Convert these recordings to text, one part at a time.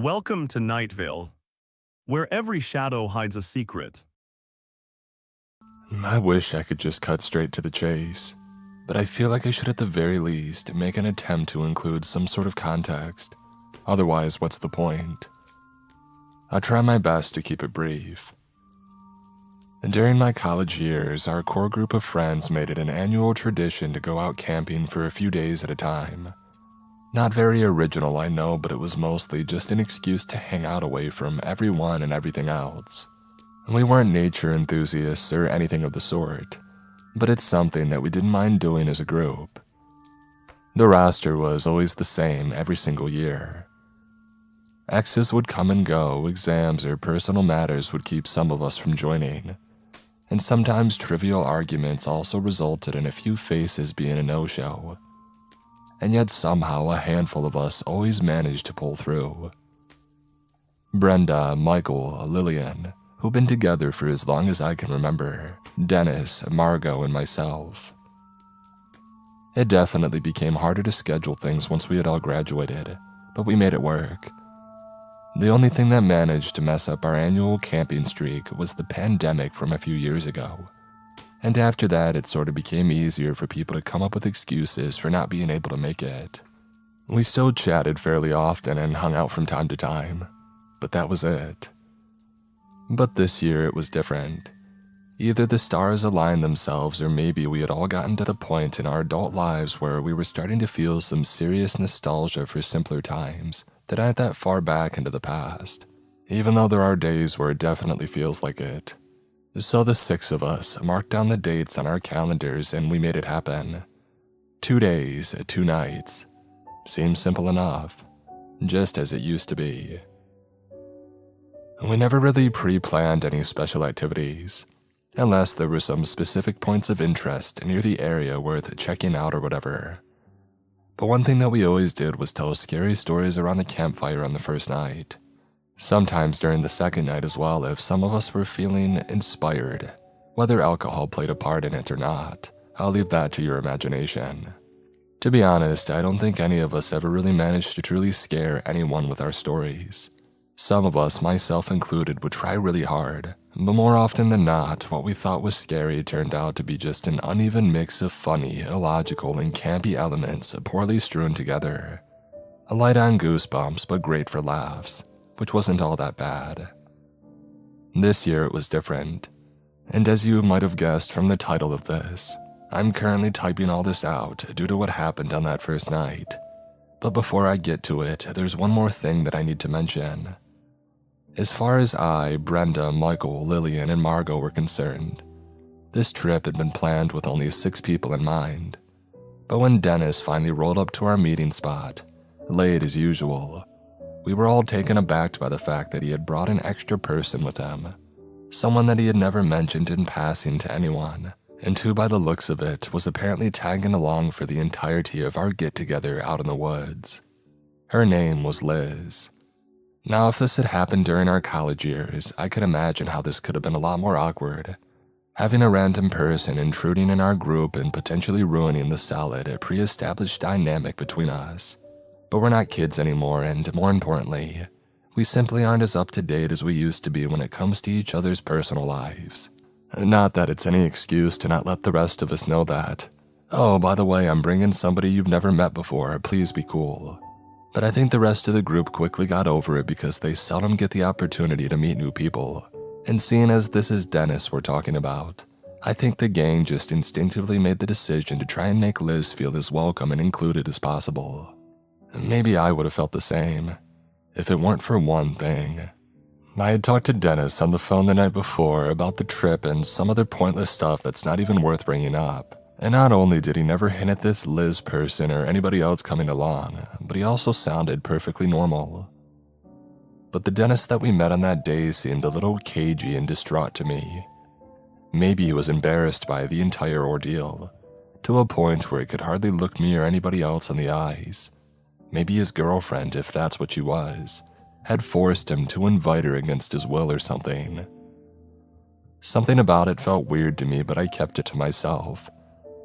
Welcome to Nightveil, where every shadow hides a secret. I wish I could just cut straight to the chase, but I feel like I should at the very least make an attempt to include some sort of context. Otherwise, what's the point? I'll try my best to keep it brief. During my college years, our core group of friends made it an annual tradition to go out camping for a few days at a time. Not very original, I know, but it was mostly just an excuse to hang out away from everyone and everything else. We weren't nature enthusiasts or anything of the sort, but it's something that we didn't mind doing as a group. The roster was always the same every single year. Exes would come and go, exams or personal matters would keep some of us from joining, and sometimes trivial arguments also resulted in a few faces being a no-show. And yet somehow a handful of us always managed to pull through. Brenda, Michael, Lillian, who've been together for as long as I can remember, Dennis, Margot, and myself. It definitely became harder to schedule things once we had all graduated, but we made it work. The only thing that managed to mess up our annual camping streak was the pandemic from a few years ago. And after that, it sort of became easier for people to come up with excuses for not being able to make it. We still chatted fairly often and hung out from time to time, but that was it. But this year it was different. Either the stars aligned themselves or maybe we had all gotten to the point in our adult lives where we were starting to feel some serious nostalgia for simpler times that aren't that far back into the past, even though there are days where it definitely feels like it. So the 6 of us marked down the dates on our calendars and we made it happen. 2 days, 2 nights. Seems simple enough, just as it used to be. We never really pre-planned any special activities, unless there were some specific points of interest near the area worth checking out or whatever. But one thing that we always did was tell scary stories around the campfire on the first night. Sometimes during the second night as well if some of us were feeling inspired. Whether alcohol played a part in it or not, I'll leave that to your imagination. To be honest, I don't think any of us ever really managed to truly scare anyone with our stories. Some of us, myself included, would try really hard, but more often than not, what we thought was scary turned out to be just an uneven mix of funny, illogical, and campy elements poorly strewn together. A light on goosebumps, but great for laughs, which wasn't all that bad. This year it was different, and as you might have guessed from the title of this, I'm currently typing all this out due to what happened on that first night. But before I get to it, there's one more thing that I need to mention. As far as I, Brenda, Michael, Lillian, and Margot were concerned, this trip had been planned with only 6 people in mind. But when Dennis finally rolled up to our meeting spot, late as usual, we were all taken aback by the fact that he had brought an extra person with him, someone that he had never mentioned in passing to anyone, and who by the looks of it was apparently tagging along for the entirety of our get-together out in the woods. Her name was Liz. Now, if this had happened during our college years, I could imagine how this could have been a lot more awkward. Having a random person intruding in our group and potentially ruining the solid, pre-established dynamic between us. But we're not kids anymore, and more importantly, we simply aren't as up-to-date as we used to be when it comes to each other's personal lives. Not that it's any excuse to not let the rest of us know that. Oh, by the way, I'm bringing somebody you've never met before, please be cool. But I think the rest of the group quickly got over it because they seldom get the opportunity to meet new people. And seeing as this is Dennis we're talking about, I think the gang just instinctively made the decision to try and make Liz feel as welcome and included as possible. Maybe I would have felt the same, if it weren't for one thing. I had talked to Dennis on the phone the night before about the trip and some other pointless stuff that's not even worth bringing up. And not only did he never hint at this Liz person or anybody else coming along, but he also sounded perfectly normal. But the Dennis that we met on that day seemed a little cagey and distraught to me. Maybe he was embarrassed by the entire ordeal, to a point where he could hardly look me or anybody else in the eyes. Maybe his girlfriend, if that's what she was, had forced him to invite her against his will or something. Something about it felt weird to me, but I kept it to myself,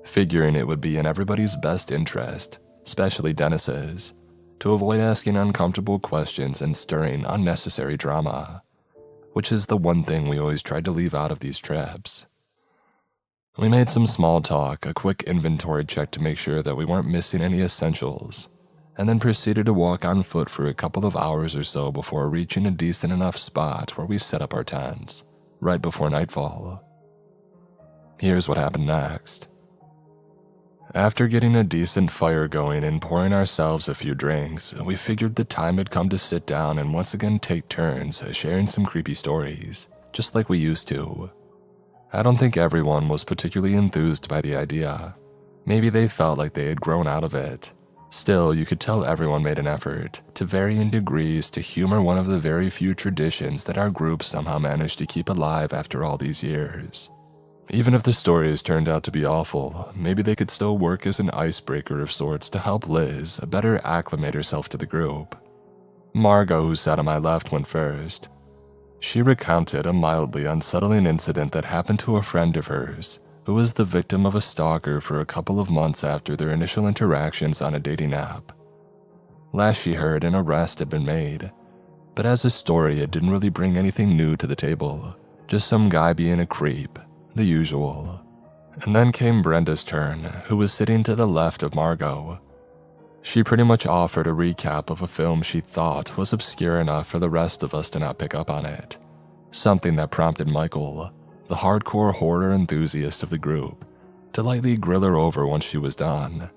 figuring it would be in everybody's best interest, especially Dennis's, to avoid asking uncomfortable questions and stirring unnecessary drama, which is the one thing we always tried to leave out of these trips. We made some small talk, a quick inventory check to make sure that we weren't missing any essentials, and then proceeded to walk on foot for a couple of hours or so before reaching a decent enough spot where we set up our tents, right before nightfall. Here's what happened next. After getting a decent fire going and pouring ourselves a few drinks, we figured the time had come to sit down and once again take turns sharing some creepy stories, just like we used to. I don't think everyone was particularly enthused by the idea. Maybe they felt like they had grown out of it. Still, you could tell everyone made an effort, to varying degrees, to humor one of the very few traditions that our group somehow managed to keep alive after all these years. Even if the stories turned out to be awful, maybe they could still work as an icebreaker of sorts to help Liz better acclimate herself to the group. Margot, who sat on my left, went first. She recounted a mildly unsettling incident that happened to a friend of hers, who was the victim of a stalker for a couple of months after their initial interactions on a dating app. Last she heard, an arrest had been made, but as a story it didn't really bring anything new to the table, just some guy being a creep, the usual. And then came Brenda's turn, who was sitting to the left of Margot. She pretty much offered a recap of a film she thought was obscure enough for the rest of us to not pick up on it, something that prompted Michael, the hardcore horror enthusiast of the group, to lightly grill her over once she was done.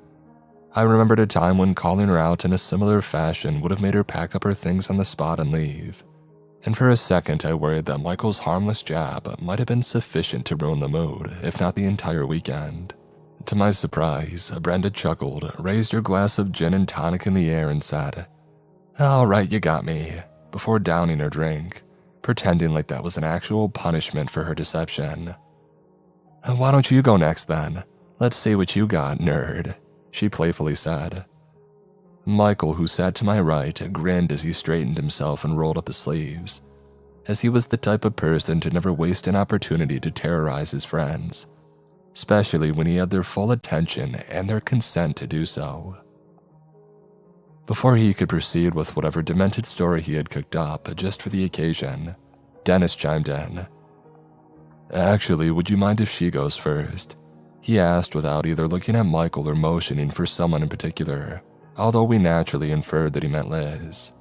I remembered a time when calling her out in a similar fashion would have made her pack up her things on the spot and leave, and for a second I worried that Michael's harmless jab might have been sufficient to ruin the mood, if not the entire weekend. To my surprise, Brenda chuckled, raised her glass of gin and tonic in the air and said, "All right, you got me," before downing her drink, pretending like that was an actual punishment for her deception. "Why don't you go next then? Let's see what you got, nerd," she playfully said. Michael, who sat to my right, grinned as he straightened himself and rolled up his sleeves, as he was the type of person to never waste an opportunity to terrorize his friends, especially when he had their full attention and their consent to do so. Before he could proceed with whatever demented story he had cooked up just for the occasion, Dennis chimed in. "Actually, would you mind if she goes first?" he asked without either looking at Michael or motioning for someone in particular, although we naturally inferred that he meant Liz.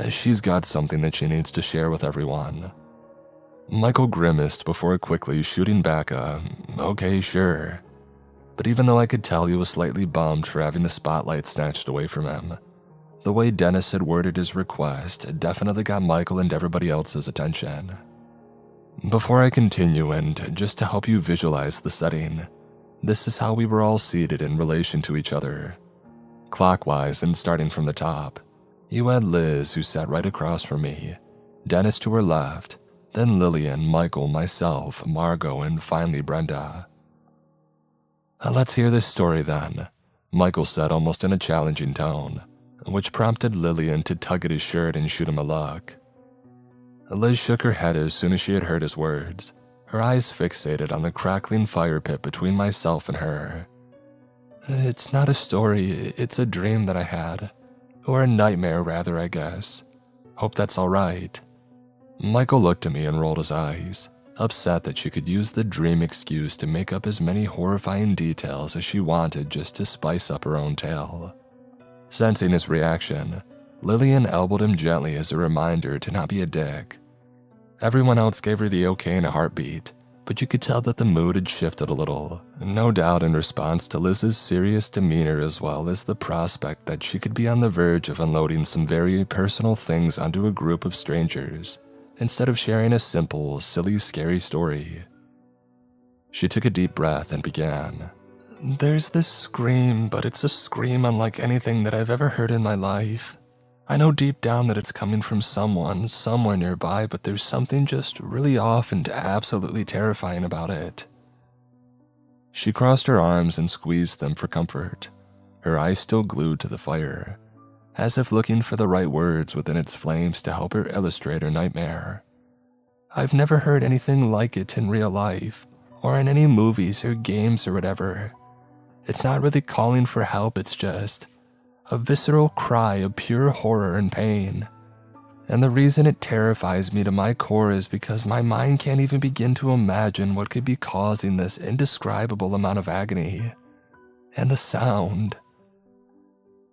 "She's got something that she needs to share with everyone." Michael grimaced before quickly shooting back a, "Okay, sure." But even though I could tell he was slightly bummed for having the spotlight snatched away from him, the way Dennis had worded his request definitely got Michael and everybody else's attention. Before I continue, and just to help you visualize the setting, this is how we were all seated in relation to each other. Clockwise and starting from the top, you had Liz, who sat right across from me, Dennis to her left, then Lillian, Michael, myself, Margot, and finally Brenda. "Let's hear this story then," Michael said almost in a challenging tone, which prompted Lillian to tug at his shirt and shoot him a look. Liz shook her head as soon as she had heard his words, her eyes fixated on the crackling fire pit between myself and her. "It's not a story, it's a dream that I had. Or a nightmare rather, I guess. Hope that's all right." Michael looked at me and rolled his eyes, upset that she could use the dream excuse to make up as many horrifying details as she wanted just to spice up her own tale. Sensing his reaction, Lillian elbowed him gently as a reminder to not be a dick. Everyone else gave her the okay in a heartbeat, but you could tell that the mood had shifted a little, no doubt in response to Liz's serious demeanor as well as the prospect that she could be on the verge of unloading some very personal things onto a group of strangers, instead of sharing a simple, silly, scary story. She took a deep breath and began. "There's this scream, but it's a scream unlike anything that I've ever heard in my life. I know deep down that it's coming from someone, somewhere nearby, but there's something just really off and absolutely terrifying about it." She crossed her arms and squeezed them for comfort, her eyes still glued to the fire, as if looking for the right words within its flames to help her illustrate her nightmare. "I've never heard anything like it in real life, or in any movies or games or whatever. It's not really calling for help, it's just, A visceral cry of pure horror and pain. And the reason it terrifies me to my core is because my mind can't even begin to imagine what could be causing this indescribable amount of agony. And the sound.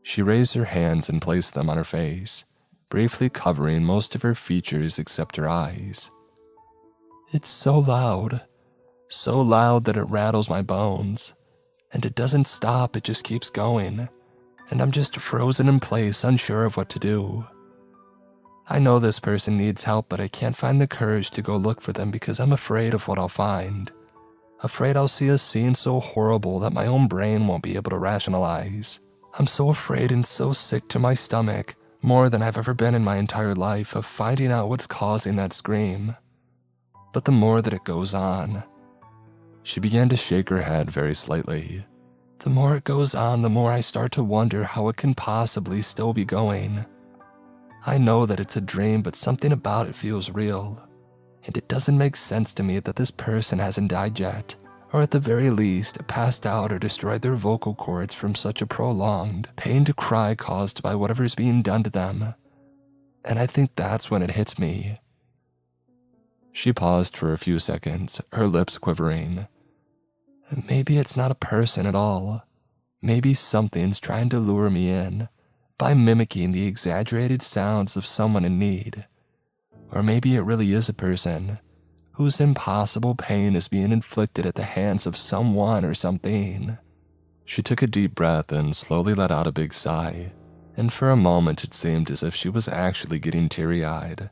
She raised her hands and placed them on her face, briefly covering most of her features except her eyes. It's so loud that it rattles my bones. And it doesn't stop, it just keeps going. And I'm just frozen in place, unsure of what to do. I know this person needs help, but I can't find the courage to go look for them because I'm afraid of what I'll find. Afraid I'll see a scene so horrible that my own brain won't be able to rationalize. I'm so afraid and so sick to my stomach, more than I've ever been in my entire life, of finding out what's causing that scream. But the more that it goes on, she began to shake her head very slightly. The more it goes on, the more I start to wonder how it can possibly still be going. I know that it's a dream, but something about it feels real. And it doesn't make sense to me that this person hasn't died yet, or at the very least, passed out or destroyed their vocal cords from such a prolonged pained cry caused by whatever's being done to them. And I think that's when it hits me. She paused for a few seconds, her lips quivering. Maybe it's not a person at all. Maybe something's trying to lure me in by mimicking the exaggerated sounds of someone in need. Or maybe it really is a person whose impossible pain is being inflicted at the hands of someone or something. She took a deep breath and slowly let out a big sigh, and for a moment it seemed as if she was actually getting teary-eyed.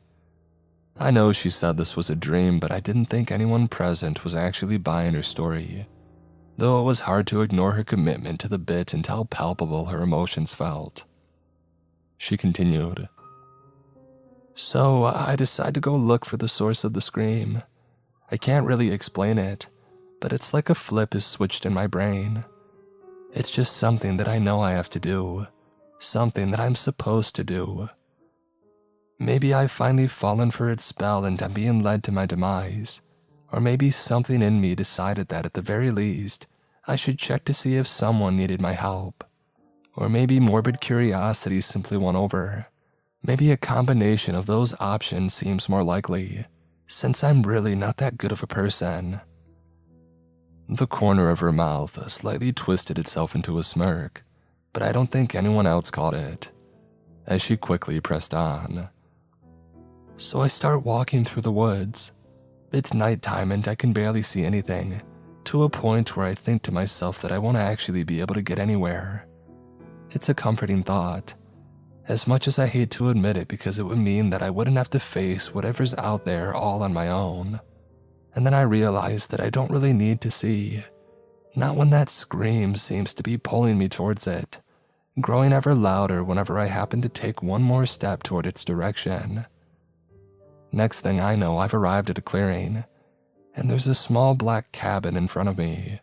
I know she said this was a dream, but I didn't think anyone present was actually buying her story, though it was hard to ignore her commitment to the bit and how palpable her emotions felt. She continued, "So I decided to go look for the source of the scream. I can't really explain it, but it's like a flip is switched in my brain. It's just something that I know I have to do, something that I'm supposed to do. Maybe I've finally fallen for its spell and I'm being led to my demise, or maybe something in me decided that at the very least, I should check to see if someone needed my help. Or maybe morbid curiosity simply won over. Maybe a combination of those options seems more likely, since I'm really not that good of a person." The corner of her mouth slightly twisted itself into a smirk, but I don't think anyone else caught it, as she quickly pressed on. "So I start walking through the woods. It's nighttime and I can barely see anything, to a point where I think to myself that I won't actually be able to get anywhere. It's a comforting thought, as much as I hate to admit it because it would mean that I wouldn't have to face whatever's out there all on my own. And then I realize that I don't really need to see, not when that scream seems to be pulling me towards it, growing ever louder whenever I happen to take one more step toward its direction. Next thing I know, I've arrived at a clearing, and there's a small black cabin in front of me.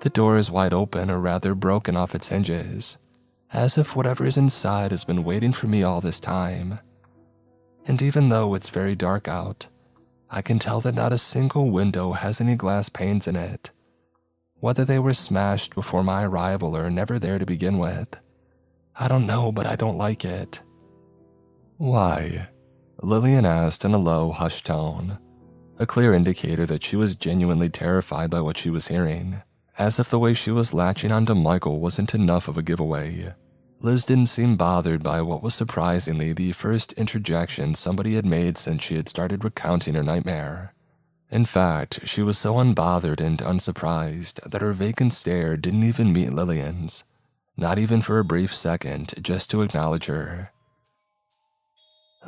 The door is wide open, or rather broken off its hinges, as if whatever is inside has been waiting for me all this time. And even though it's very dark out, I can tell that not a single window has any glass panes in it, whether they were smashed before my arrival or never there to begin with. I don't know, but I don't like it." "Why?" Lillian asked in a low, hushed tone, a clear indicator that she was genuinely terrified by what she was hearing, as if the way she was latching onto Michael wasn't enough of a giveaway. Liz didn't seem bothered by what was surprisingly the first interjection somebody had made since she had started recounting her nightmare. In fact, she was so unbothered and unsurprised that her vacant stare didn't even meet Lillian's, not even for a brief second, just to acknowledge her.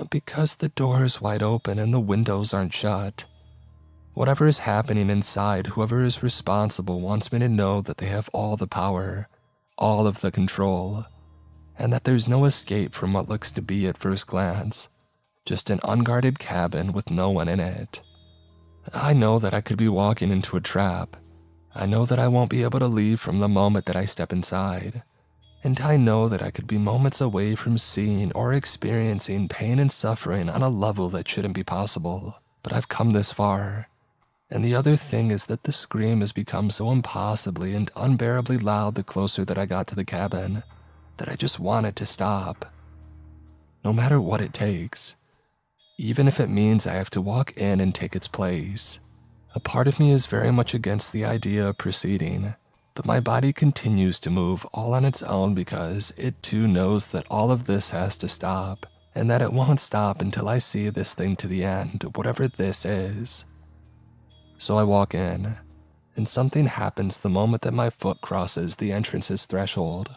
"Because the door is wide open and the windows aren't shut. Whatever is happening inside, whoever is responsible wants me to know that they have all the power, all of the control, and that there's no escape from what looks to be at first glance, just an unguarded cabin with no one in it. I know that I could be walking into a trap. I know that I won't be able to leave from the moment that I step inside. And I know that I could be moments away from seeing or experiencing pain and suffering on a level that shouldn't be possible. But I've come this far. And the other thing is that the scream has become so impossibly and unbearably loud the closer that I got to the cabin, that I just want it to stop. No matter what it takes. Even if it means I have to walk in and take its place. A part of me is very much against the idea of proceeding, but my body continues to move all on its own because it too knows that all of this has to stop, and that it won't stop until I see this thing to the end, whatever this is. So I walk in, and something happens the moment that my foot crosses the entrance's threshold.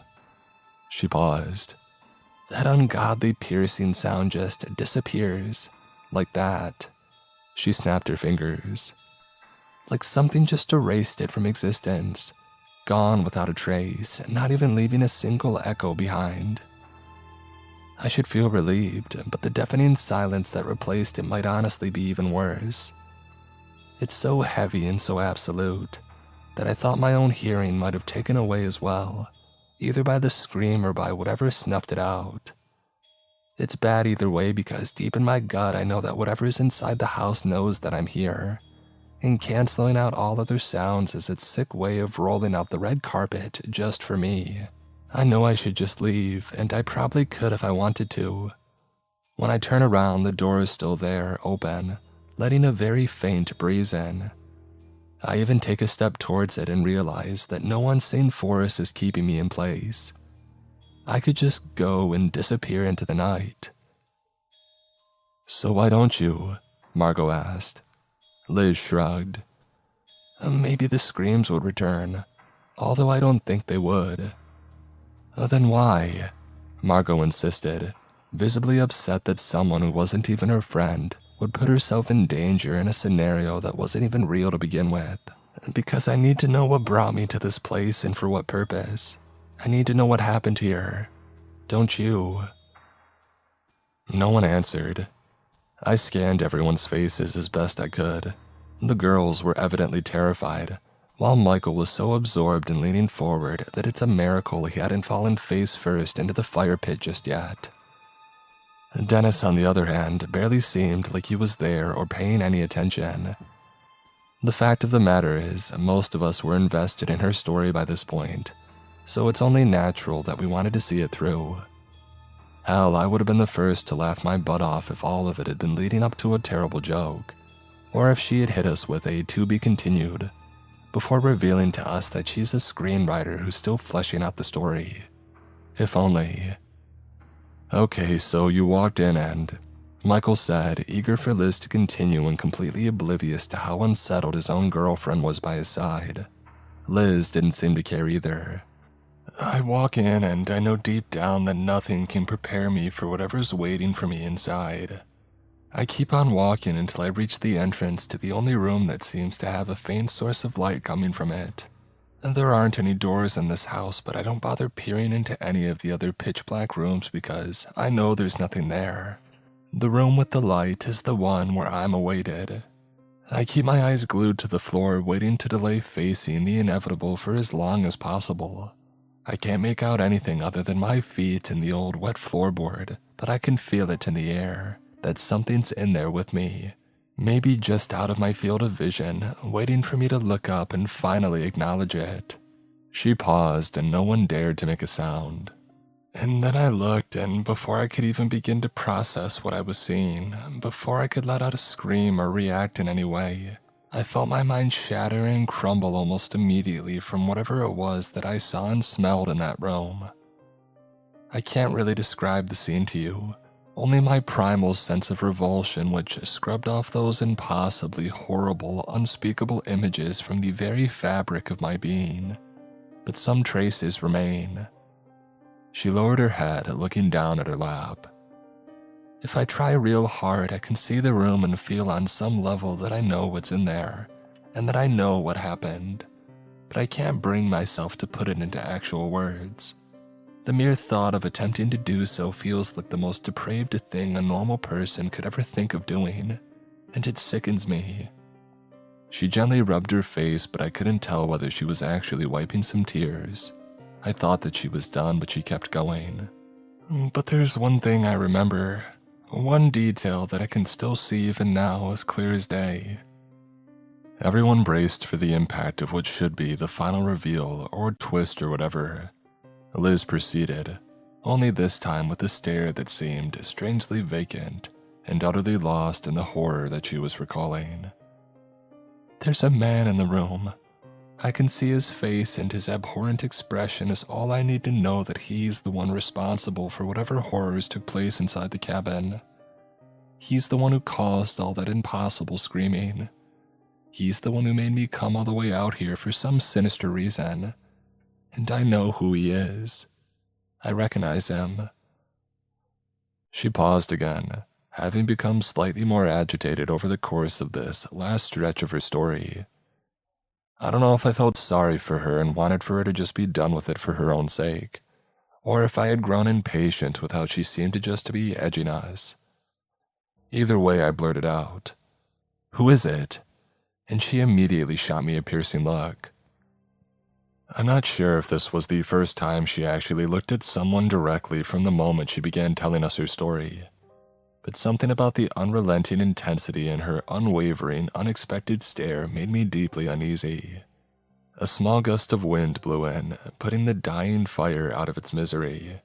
She paused. That ungodly piercing sound just disappears, like that. She snapped her fingers. Like something just erased it from existence, gone without a trace, not even leaving a single echo behind. I should feel relieved, but the deafening silence that replaced it might honestly be even worse. It's so heavy and so absolute that I thought my own hearing might have taken away as well, either by the scream or by whatever snuffed it out. It's bad either way because deep in my gut I know that whatever is inside the house knows that I'm here, and canceling out all other sounds is its sick way of rolling out the red carpet just for me. I know I should just leave, and I probably could if I wanted to. When I turn around, the door is still there, open, letting a very faint breeze in. I even take a step towards it and realize that no unseen force is keeping me in place. I could just go and disappear into the night. So why don't you? Margot asked. Liz shrugged. Maybe the screams would return, although I don't think they would. Then why? Margot insisted, visibly upset that someone who wasn't even her friend would put herself in danger in a scenario that wasn't even real to begin with. Because I need to know what brought me to this place and for what purpose. I need to know what happened here. Don't you? No one answered. I scanned everyone's faces as best I could. The girls were evidently terrified, while Michael was so absorbed in leaning forward that it's a miracle he hadn't fallen face first into the fire pit just yet. Dennis, on the other hand, barely seemed like he was there or paying any attention. The fact of the matter is, most of us were invested in her story by this point, so it's only natural that we wanted to see it through. Hell, I would have been the first to laugh my butt off if all of it had been leading up to a terrible joke, or if she had hit us with a to be continued, before revealing to us that she's a screenwriter who's still fleshing out the story. If only. Okay, so you walked in and... Michael said, eager for Liz to continue and completely oblivious to how unsettled his own girlfriend was by his side. Liz didn't seem to care either. I walk in and I know deep down that nothing can prepare me for whatever's waiting for me inside. I keep on walking until I reach the entrance to the only room that seems to have a faint source of light coming from it. There aren't any doors in this house, but I don't bother peering into any of the other pitch-black rooms because I know there's nothing there. The room with the light is the one where I'm awaited. I keep my eyes glued to the floor, waiting to delay facing the inevitable for as long as possible. I can't make out anything other than my feet and the old wet floorboard, but I can feel it in the air, that something's in there with me. Maybe just out of my field of vision, waiting for me to look up and finally acknowledge it. She paused and no one dared to make a sound. And then I looked, and before I could even begin to process what I was seeing, before I could let out a scream or react in any way, I felt my mind shatter and crumble almost immediately from whatever it was that I saw and smelled in that room. I can't really describe the scene to you, only my primal sense of revulsion which scrubbed off those impossibly horrible, unspeakable images from the very fabric of my being. But some traces remain. She lowered her head, looking down at her lap. If I try real hard, I can see the room and feel on some level that I know what's in there, and that I know what happened. But I can't bring myself to put it into actual words. The mere thought of attempting to do so feels like the most depraved thing a normal person could ever think of doing, and it sickens me. She gently rubbed her face, but I couldn't tell whether she was actually wiping some tears. I thought that she was done, but she kept going. But there's one thing I remember, one detail that I can still see even now as clear as day. Everyone braced for the impact of what should be the final reveal or twist or whatever. Liz proceeded, only this time with a stare that seemed strangely vacant and utterly lost in the horror that she was recalling. "There's a man in the room. I can see his face, and his abhorrent expression is all I need to know that he's the one responsible for whatever horrors took place inside the cabin. He's the one who caused all that impossible screaming. He's the one who made me come all the way out here for some sinister reason. And I know who he is. I recognize him." She paused again, having become slightly more agitated over the course of this last stretch of her story. I don't know if I felt sorry for her and wanted for her to just be done with it for her own sake, or if I had grown impatient with how she seemed to just be edging us. Either way, I blurted out, "Who is it?" And she immediately shot me a piercing look. I'm not sure if this was the first time she actually looked at someone directly from the moment she began telling us her story, but something about the unrelenting intensity in her unwavering, unexpected stare made me deeply uneasy. A small gust of wind blew in, putting the dying fire out of its misery.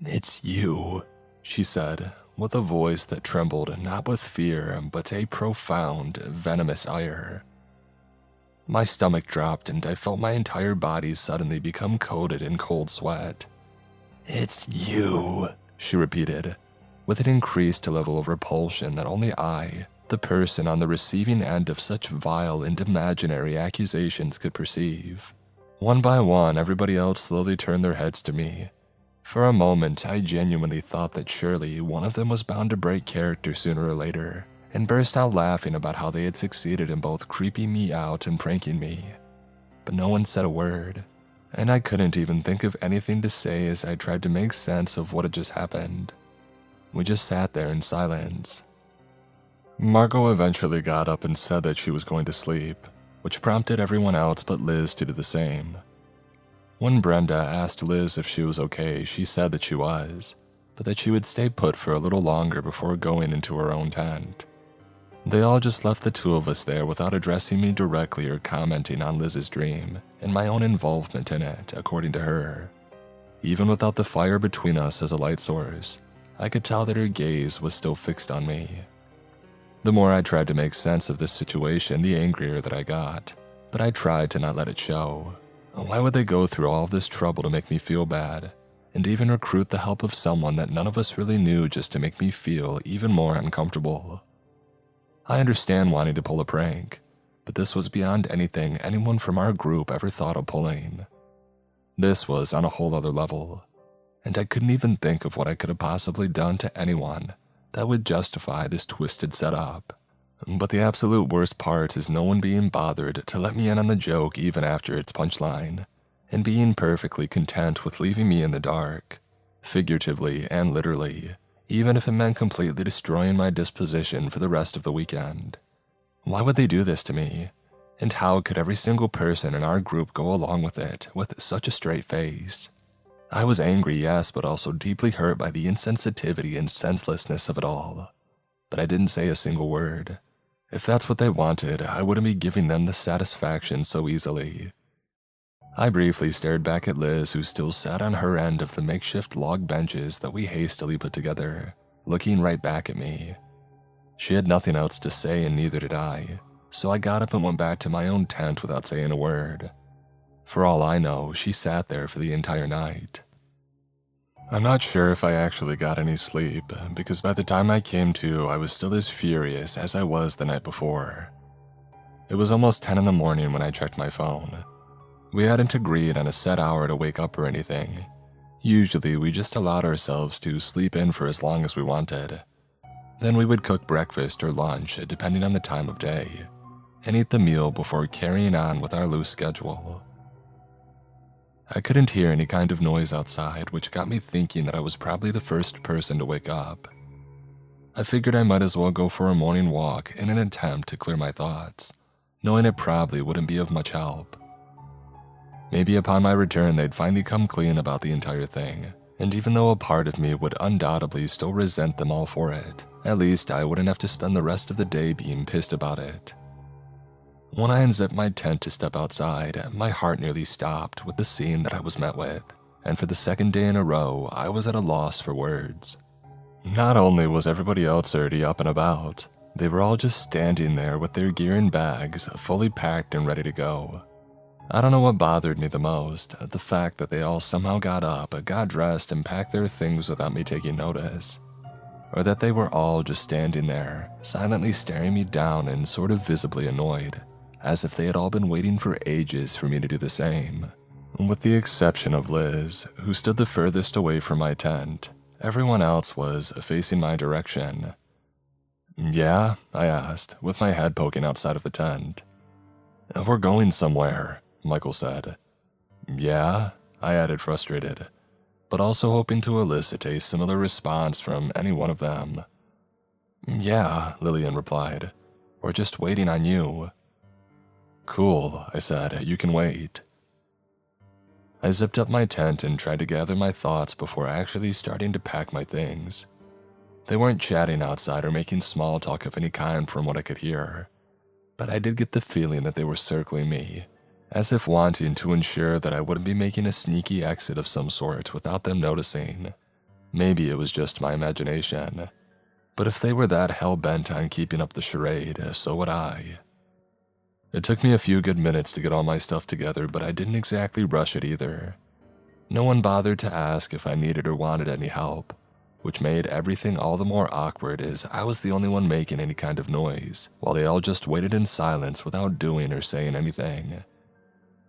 "It's you," she said, with a voice that trembled not with fear, but a profound, venomous ire. My stomach dropped, and I felt my entire body suddenly become coated in cold sweat. "It's you," she repeated, with an increased level of repulsion that only I, the person on the receiving end of such vile and imaginary accusations, could perceive. One by one, everybody else slowly turned their heads to me. For a moment, I genuinely thought that surely one of them was bound to break character sooner or later, and burst out laughing about how they had succeeded in both creeping me out and pranking me. But no one said a word, and I couldn't even think of anything to say as I tried to make sense of what had just happened. We just sat there in silence. Margot eventually got up and said that she was going to sleep, which prompted everyone else but Liz to do the same. When Brenda asked Liz if she was okay, she said that she was, but that she would stay put for a little longer before going into her own tent. They all just left the two of us there without addressing me directly or commenting on Liz's dream and my own involvement in it, according to her. Even without the fire between us as a light source, I could tell that her gaze was still fixed on me. The more I tried to make sense of this situation, the angrier that I got, but I tried to not let it show. Why would they go through all of this trouble to make me feel bad, and even recruit the help of someone that none of us really knew just to make me feel even more uncomfortable? I understand wanting to pull a prank, but this was beyond anything anyone from our group ever thought of pulling. This was on a whole other level, and I couldn't even think of what I could have possibly done to anyone that would justify this twisted setup. But the absolute worst part is no one being bothered to let me in on the joke even after its punchline, and being perfectly content with leaving me in the dark, figuratively and literally, even if it meant completely destroying my disposition for the rest of the weekend. Why would they do this to me? And how could every single person in our group go along with it with such a straight face? I was angry, yes, but also deeply hurt by the insensitivity and senselessness of it all. But I didn't say a single word. If that's what they wanted, I wouldn't be giving them the satisfaction so easily. I briefly stared back at Liz, who still sat on her end of the makeshift log benches that we hastily put together, looking right back at me. She had nothing else to say, and neither did I, so I got up and went back to my own tent without saying a word. For all I know, she sat there for the entire night. I'm not sure if I actually got any sleep, because by the time I came to, I was still as furious as I was the night before. It was almost 10 in the morning when I checked my phone. We hadn't agreed on a set hour to wake up or anything. Usually, we just allowed ourselves to sleep in for as long as we wanted. Then we would cook breakfast or lunch, depending on the time of day, and eat the meal before carrying on with our loose schedule. I couldn't hear any kind of noise outside, which got me thinking that I was probably the first person to wake up. I figured I might as well go for a morning walk in an attempt to clear my thoughts, knowing it probably wouldn't be of much help. Maybe upon my return they'd finally come clean about the entire thing, and even though a part of me would undoubtedly still resent them all for it, at least I wouldn't have to spend the rest of the day being pissed about it. When I unzipped my tent to step outside, my heart nearly stopped with the scene that I was met with. and for the second day in a row, I was at a loss for words. Not only was everybody else already up and about, they were all just standing there with their gear in bags, fully packed and ready to go. I don't know what bothered me the most, the fact that they all somehow got up, got dressed, and packed their things without me taking notice. Or that they were all just standing there, silently staring me down and sort of visibly annoyed, as if they had all been waiting for ages for me to do the same. With the exception of Liz, who stood the furthest away from my tent, everyone else was facing my direction. "Yeah?" I asked, with my head poking outside of the tent. "We're going somewhere," Michael said. "Yeah?" I added, frustrated, but also hoping to elicit a similar response from any one of them. "Yeah," Lillian replied. "We're just waiting on you." "Cool," I said. "You can wait." I zipped up my tent and tried to gather my thoughts before actually starting to pack my things. They weren't chatting outside or making small talk of any kind from what I could hear, but I did get the feeling that they were circling me, as if wanting to ensure that I wouldn't be making a sneaky exit of some sort without them noticing. Maybe it was just my imagination, but if they were that hell-bent on keeping up the charade, so would I. It took me a few good minutes to get all my stuff together, but I didn't exactly rush it either. No one bothered to ask if I needed or wanted any help, which made everything all the more awkward as I was the only one making any kind of noise, while they all just waited in silence without doing or saying anything.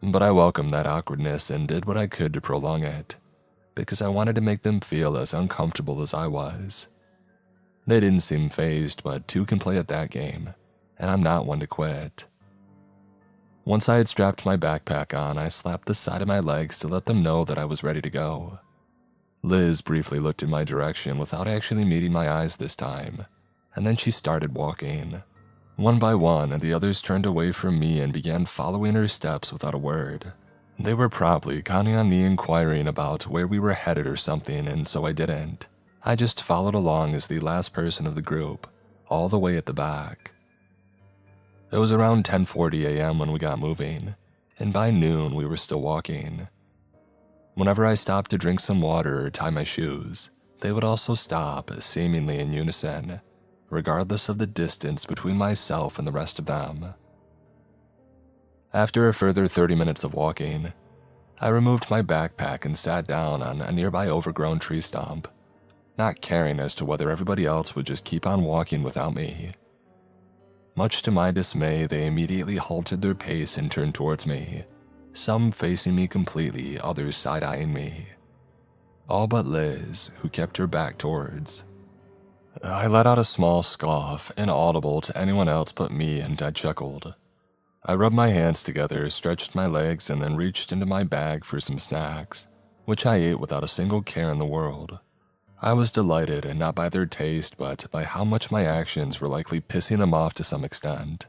But I welcomed that awkwardness and did what I could to prolong it, because I wanted to make them feel as uncomfortable as I was. They didn't seem fazed, but two can play at that game, and I'm not one to quit. Once I had strapped my backpack on, I slapped the side of my legs to let them know that I was ready to go. Liz briefly looked in my direction without actually meeting my eyes this time, and then she started walking. One by one, the others turned away from me and began following her steps without a word. They were probably counting on me inquiring about where we were headed or something, and so I didn't. I just followed along as the last person of the group, all the way at the back. It was around 10:40 a.m. when we got moving, and by noon we were still walking. Whenever I stopped to drink some water or tie my shoes, they would also stop, seemingly in unison, regardless of the distance between myself and the rest of them. After a further 30 minutes of walking, I removed my backpack and sat down on a nearby overgrown tree stump, not caring as to whether everybody else would just keep on walking without me. Much to my dismay, they immediately halted their pace and turned towards me, some facing me completely, others side-eyeing me. All but Liz, who kept her back towards. I let out a small scoff, inaudible to anyone else but me, and I chuckled. I rubbed my hands together, stretched my legs, and then reached into my bag for some snacks, which I ate without a single care in the world. I was delighted, and not by their taste, but by how much my actions were likely pissing them off to some extent.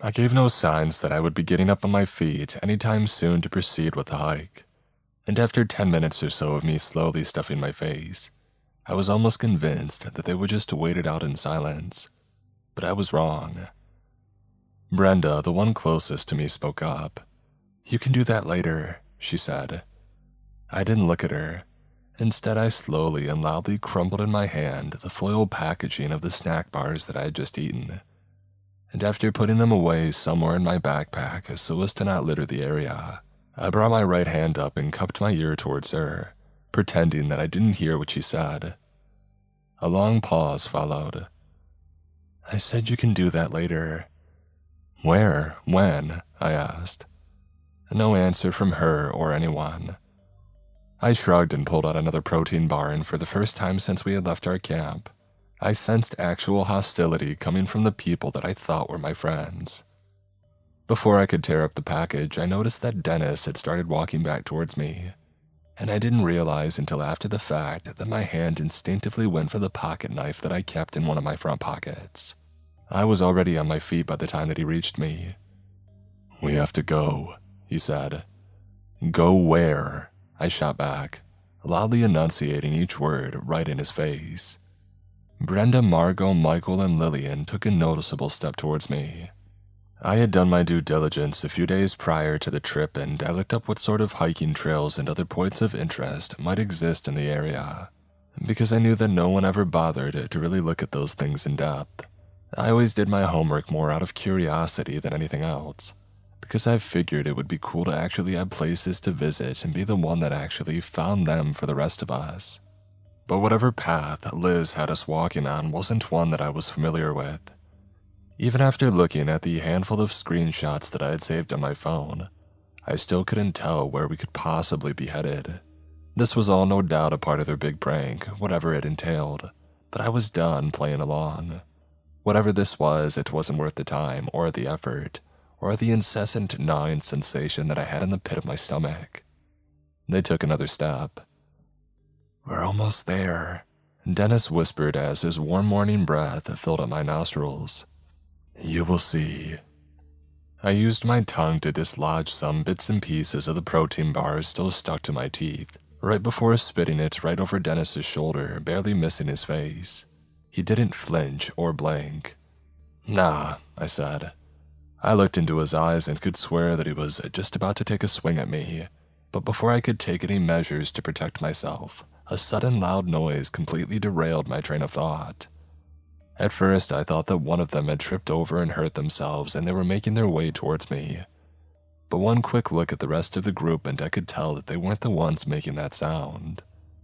I gave no signs that I would be getting up on my feet anytime soon to proceed with the hike, and after 10 minutes or so of me slowly stuffing my face, I was almost convinced that they would just wait it out in silence, but I was wrong. Brenda, the one closest to me, spoke up. "You can do that later," she said. I didn't look at her. Instead, I slowly and loudly crumbled in my hand the foil packaging of the snack bars that I had just eaten, and after putting them away somewhere in my backpack so as to not litter the area, I brought my right hand up and cupped my ear towards her, pretending that I didn't hear what she said. A long pause followed. "I said you can do that later." "Where? When?" I asked. No answer from her or anyone. I shrugged and pulled out another protein bar, and for the first time since we had left our camp, I sensed actual hostility coming from the people that I thought were my friends. Before I could tear up the package, I noticed that Dennis had started walking back towards me, and I didn't realize until after the fact that my hand instinctively went for the pocket knife that I kept in one of my front pockets. I was already on my feet by the time that he reached me. "We have to go," he said. "Go where?" I shot back, loudly enunciating each word right in his face. Brenda, Margot, Michael, and Lillian took a noticeable step towards me. I had done my due diligence a few days prior to the trip, and I looked up what sort of hiking trails and other points of interest might exist in the area, because I knew that no one ever bothered to really look at those things in depth. I always did my homework more out of curiosity than anything else, because I figured it would be cool to actually have places to visit and be the one that actually found them for the rest of us. But whatever path Liz had us walking on wasn't one that I was familiar with. Even after looking at the handful of screenshots that I had saved on my phone, I still couldn't tell where we could possibly be headed. This was all no doubt a part of their big prank, whatever it entailed, but I was done playing along. Whatever this was, it wasn't worth the time or the effort, or the incessant gnawing sensation that I had in the pit of my stomach. They took another step. "We're almost there," Dennis whispered as his warm morning breath filled up my nostrils. "You will see." I used my tongue to dislodge some bits and pieces of the protein bars still stuck to my teeth, right before spitting it right over Dennis's shoulder, barely missing his face. He didn't flinch or blink. "Nah," I said. I looked into his eyes and could swear that he was just about to take a swing at me, but before I could take any measures to protect myself, a sudden loud noise completely derailed my train of thought. At first, I thought that one of them had tripped over and hurt themselves and they were making their way towards me. But one quick look at the rest of the group and I could tell that they weren't the ones making that sound.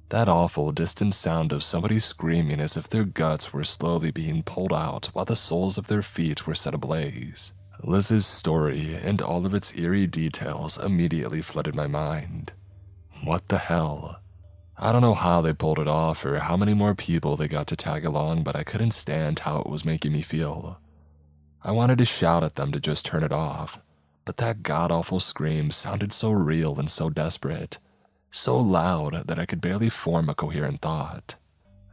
That awful, distant sound of somebody screaming as if their guts were slowly being pulled out while the soles of their feet were set ablaze. Liz's story and all of its eerie details immediately flooded my mind. What the hell? I don't know how they pulled it off or how many more people they got to tag along, but I couldn't stand how it was making me feel. I wanted to shout at them to just turn it off, but that god-awful scream sounded so real and so desperate, so loud that I could barely form a coherent thought.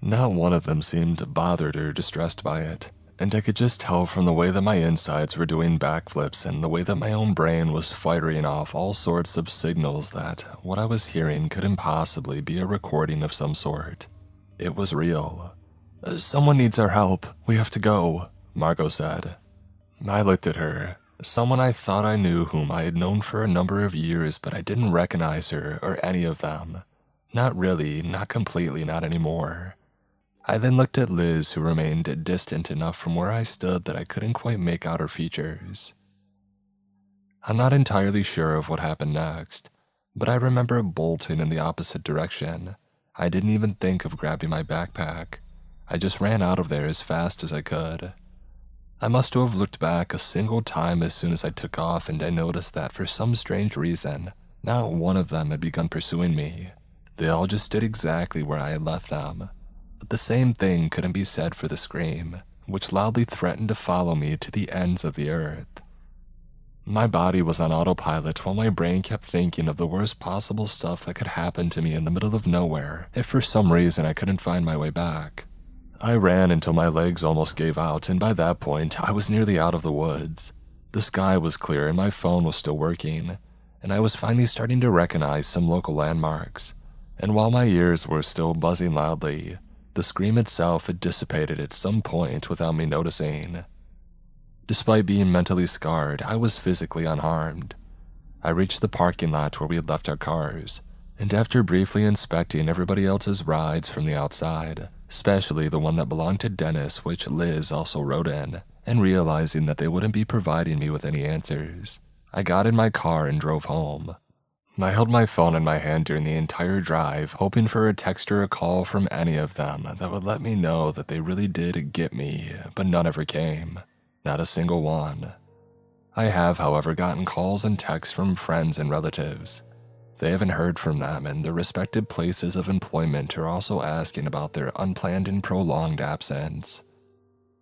Not one of them seemed bothered or distressed by it, and I could just tell from the way that my insides were doing backflips and the way that my own brain was firing off all sorts of signals that what I was hearing couldn't possibly be a recording of some sort. It was real. "Someone needs our help. We have to go," Margot said. I looked at her, someone I thought I knew whom I had known for a number of years, but I didn't recognize her or any of them. Not really, not completely, not anymore. I then looked at Liz, who remained distant enough from where I stood that I couldn't quite make out her features. I'm not entirely sure of what happened next, but I remember bolting in the opposite direction. I didn't even think of grabbing my backpack. I just ran out of there as fast as I could. I must have looked back a single time as soon as I took off, and I noticed that for some strange reason, not one of them had begun pursuing me. They all just stood exactly where I had left them. But the same thing couldn't be said for the scream, which loudly threatened to follow me to the ends of the earth. My body was on autopilot while my brain kept thinking of the worst possible stuff that could happen to me in the middle of nowhere if for some reason I couldn't find my way back. I ran until my legs almost gave out, and by that point, I was nearly out of the woods. The sky was clear and my phone was still working, and I was finally starting to recognize some local landmarks. And while my ears were still buzzing loudly, the scream itself had dissipated at some point without me noticing. Despite being mentally scarred, I was physically unharmed. I reached the parking lot where we had left our cars, and after briefly inspecting everybody else's rides from the outside, especially the one that belonged to Dennis, which Liz also rode in, and realizing that they wouldn't be providing me with any answers, I got in my car and drove home. I held my phone in my hand during the entire drive, hoping for a text or a call from any of them that would let me know that they really did get me, but none ever came. Not a single one. I have, however, gotten calls and texts from friends and relatives. They haven't heard from them, and their respective places of employment are also asking about their unplanned and prolonged absence.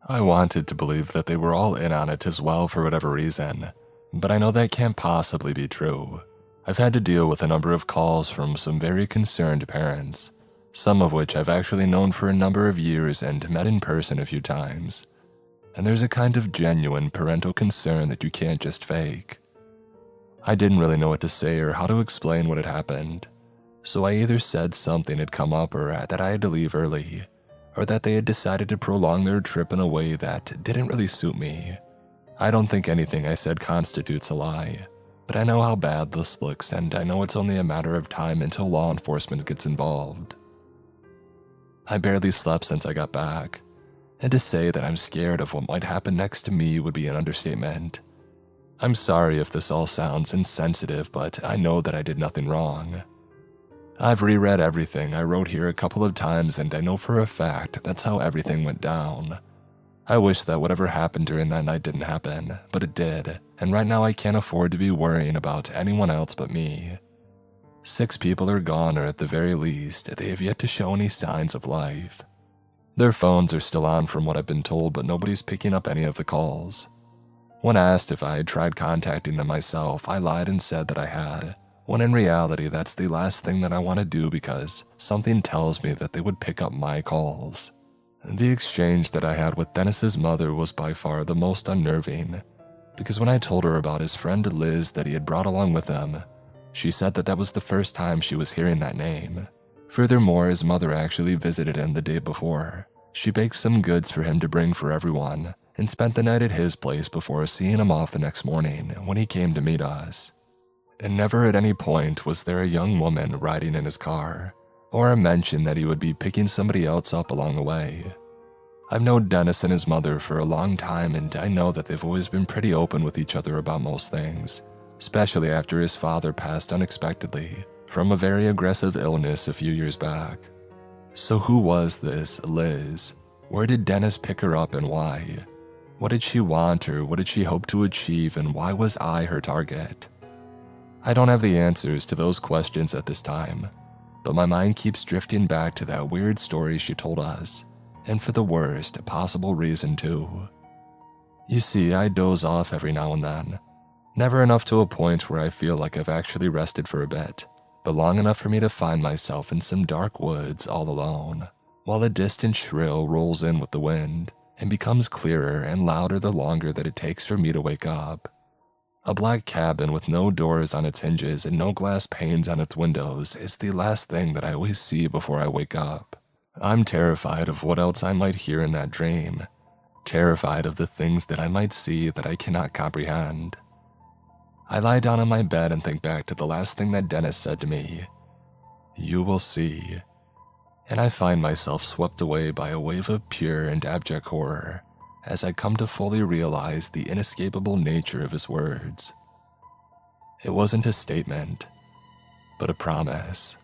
I wanted to believe that they were all in on it as well for whatever reason, but I know that can't possibly be true. I've had to deal with a number of calls from some very concerned parents, some of which I've actually known for a number of years and met in person a few times. And there's a kind of genuine parental concern that you can't just fake. I didn't really know what to say or how to explain what had happened, so I either said something had come up or that I had to leave early, or that they had decided to prolong their trip in a way that didn't really suit me. I don't think anything I said constitutes a lie, but I know how bad this looks, and I know it's only a matter of time until law enforcement gets involved. I barely slept since I got back, and to say that I'm scared of what might happen next to me would be an understatement. I'm sorry if this all sounds insensitive, but I know that I did nothing wrong. I've reread everything I wrote here a couple of times, and I know for a fact that's how everything went down. I wish that whatever happened during that night didn't happen, but it did, and right now I can't afford to be worrying about anyone else but me. 6 people are gone, or at the very least, they have yet to show any signs of life. Their phones are still on from what I've been told, but nobody's picking up any of the calls. When asked if I had tried contacting them myself, I lied and said that I had, when in reality that's the last thing that I want to do because something tells me that they would pick up my calls. The exchange that I had with Dennis's mother was by far the most unnerving, because when I told her about his friend Liz that he had brought along with him, she said that that was the first time she was hearing that name. Furthermore, his mother actually visited him the day before. She baked some goods for him to bring for everyone, and spent the night at his place before seeing him off the next morning when he came to meet us. And never at any point was there a young woman riding in his car, or a mention that he would be picking somebody else up along the way. I've known Dennis and his mother for a long time, and I know that they've always been pretty open with each other about most things, especially after his father passed unexpectedly from a very aggressive illness a few years back. So who was this Liz? Where did Dennis pick her up and why? What did she want, or what did she hope to achieve, and why was I her target? I don't have the answers to those questions at this time, but my mind keeps drifting back to that weird story she told us, and for the worst possible reason too. You see, I doze off every now and then, never enough to a point where I feel like I've actually rested for a bit, but long enough for me to find myself in some dark woods all alone, while a distant shrill rolls in with the wind and becomes clearer and louder the longer that it takes for me to wake up. A black cabin with no doors on its hinges and no glass panes on its windows is the last thing that I always see before I wake up. I'm terrified of what else I might hear in that dream, terrified of the things that I might see that I cannot comprehend. I lie down on my bed and think back to the last thing that Dennis said to me. "You will see." And I find myself swept away by a wave of pure and abject horror as I come to fully realize the inescapable nature of his words. It wasn't a statement, but a promise.